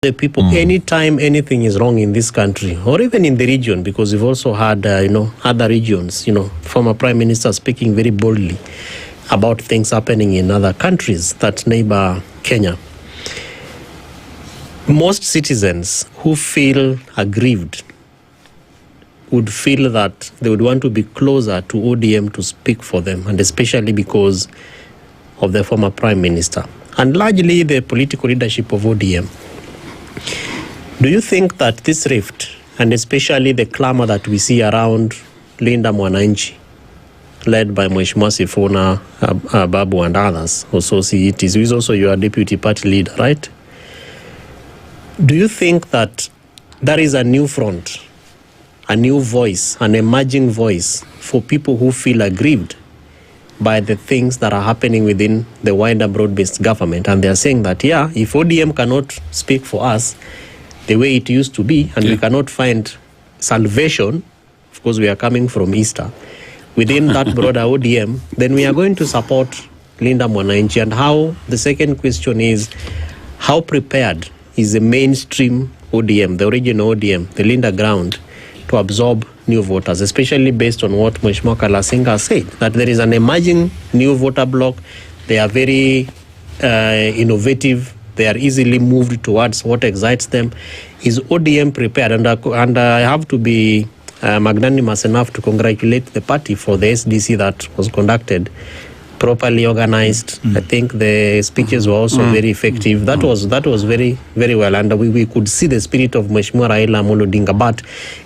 the people, anytime anything is wrong in this country or even in the region, because we've also had, other regions, former prime minister speaking very boldly about things happening in other countries that neighbor Kenya. Most citizens who feel aggrieved would feel that they would want to be closer to ODM to speak for them, and especially because of the former prime minister and largely the political leadership of ODM. Do you think that this rift, and especially the clamor that we see around Linda Mwananchi, led by Mheshimiwa Sifuna, Babu and others, also CETs, who is also your deputy party leader, right? Do you think that there is a new front, a new voice, an emerging voice for people who feel aggrieved by the things that are happening within the wider broad-based government? And they are saying that, if ODM cannot speak for us the way it used to be, and we cannot find salvation, of course we are coming from Easter, within that broader ODM, then we are going to support Linda Mwananchi. And how, the second question is, how prepared is the mainstream ODM, the original ODM, the Linda ground, to absorb new voters, especially based on what Mheshimiwa Kalasinga said, that there is an emerging new voter bloc. They are very innovative. They are easily moved towards what excites them. Is ODM prepared? And I have to be magnanimous enough to congratulate the party for the SDC that was conducted, properly organized. I think the speeches were also very effective. That was very, very well. And we could see the spirit of Mheshimiwa Raila Amolo Odinga. But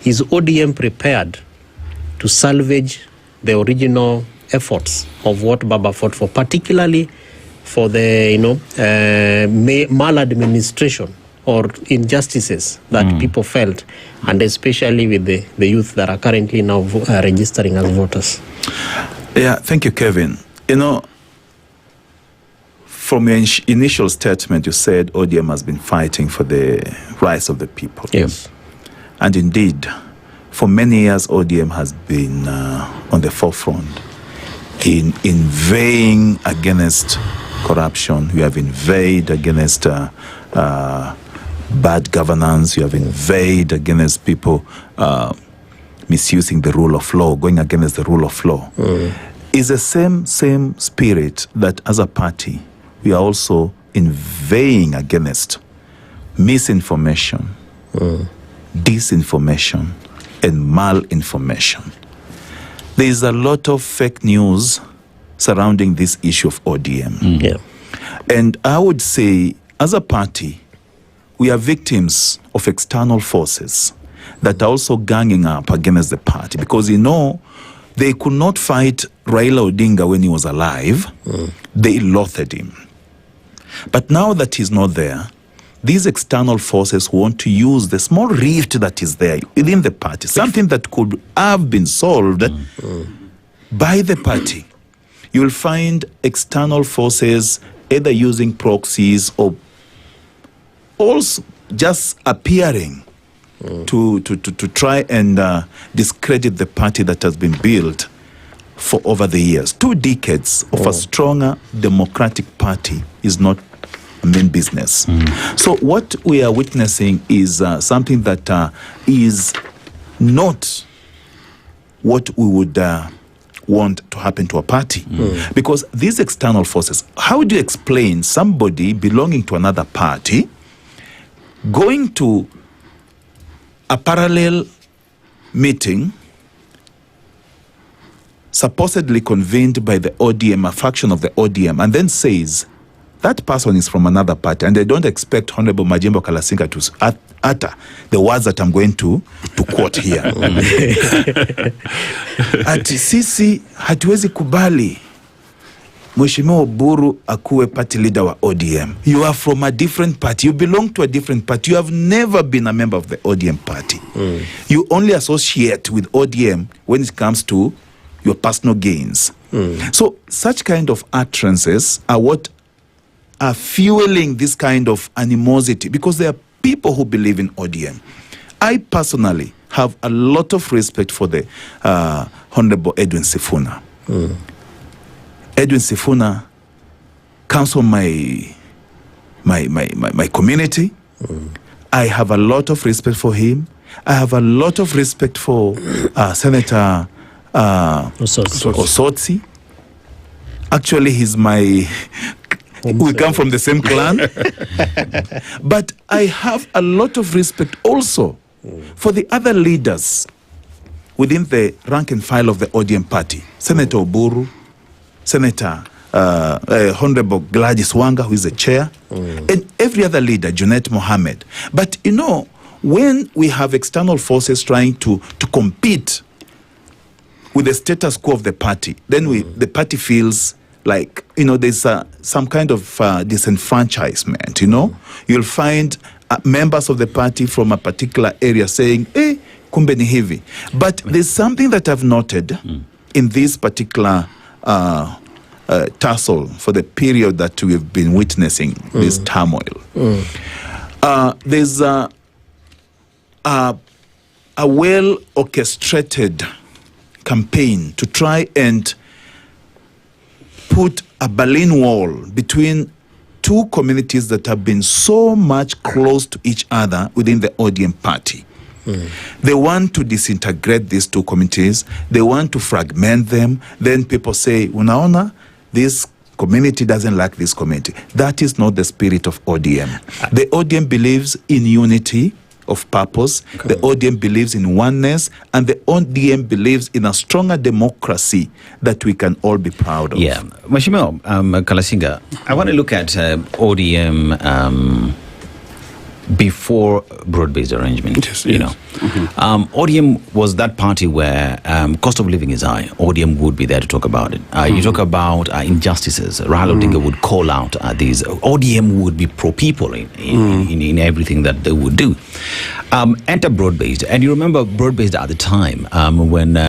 is ODM prepared to salvage the original efforts of what Baba fought for, particularly for the maladministration or injustices that people felt, and especially with the youth that are currently now registering as voters? Yeah, thank you, Kevin. From your initial statement, you said ODM has been fighting for the rights of the people. Yes. And indeed, for many years, ODM has been on the forefront in inveighing against corruption. You have inveighed against bad governance. You have inveighed against people misusing the rule of law, going against the rule of law. It's the same spirit that as a party, we are also inveighing against misinformation, disinformation, and malinformation. There is a lot of fake news surrounding this issue of ODM. And I would say, as a party, we are victims of external forces that are also ganging up against the party, because they could not fight Raila Odinga when he was alive. They loathed him. But now that he's not there, these external forces want to use the small rift that is there within the party, something that could have been solved by the party. You will find external forces either using proxies or also just appearing to try and discredit the party that has been built for over the years. 2 decades of a stronger democratic party is not a main business. So what we are witnessing is something that is not what we would want to happen to a party. Because these external forces, how do you explain somebody belonging to another party going to a parallel meeting supposedly convened by the ODM, a faction of the ODM, and then says that person is from another party, and they don't expect Honorable Majimbo Kalasinga to utter the words that I'm going to quote here. Ati sisi hatuwezi kubali Mheshimiwa Oburu akuwe party leader wa ODM. You are from a different party. You belong to a different party. You have never been a member of the ODM party. You only associate with ODM when it comes to your personal gains. So such kind of utterances are what are fueling this kind of animosity, because there are people who believe in ODM. I personally have a lot of respect for the Honorable Edwin Sifuna. Edwin Sifuna comes from my community. I have a lot of respect for him. I have a lot of respect for Senator Osotsi. Actually, he's my... we come from the same clan. But I have a lot of respect also for the other leaders within the rank and file of the ODM party. Senator Oburu, Senator Honorable Gladys Wanga, who is the chair, and every other leader, Junet Mohammed. But, you know, when we have external forces trying to compete with the status quo of the party, then the party feels like, you know, there's some kind of disenfranchisement, you know. You'll find members of the party from a particular area saying, hey, kumbe ni hivi. But there's something that I've noted in this particular tussle for the period that we've been witnessing this turmoil. There's a well-orchestrated campaign to try and put a Berlin Wall between two communities that have been so much close to each other within the ODM party. They want to disintegrate these two communities. They want to fragment them. Then people say, unaona, this community doesn't like this community. That is not the spirit of ODM. The ODM believes in unity of purpose. The ODM believes in oneness, and the ODM believes in a stronger democracy that we can all be proud of. Yeah. Mheshimiwa Kalasinga, I want to look at ODM before broad-based arrangement. Yes, you know, ODM was that party where cost of living is high. ODM would be there to talk about it. You talk about injustices. Raila Odinga would call out these. ODM would be pro-people in everything that they would do. Enter broad-based, and you remember broad-based at the time when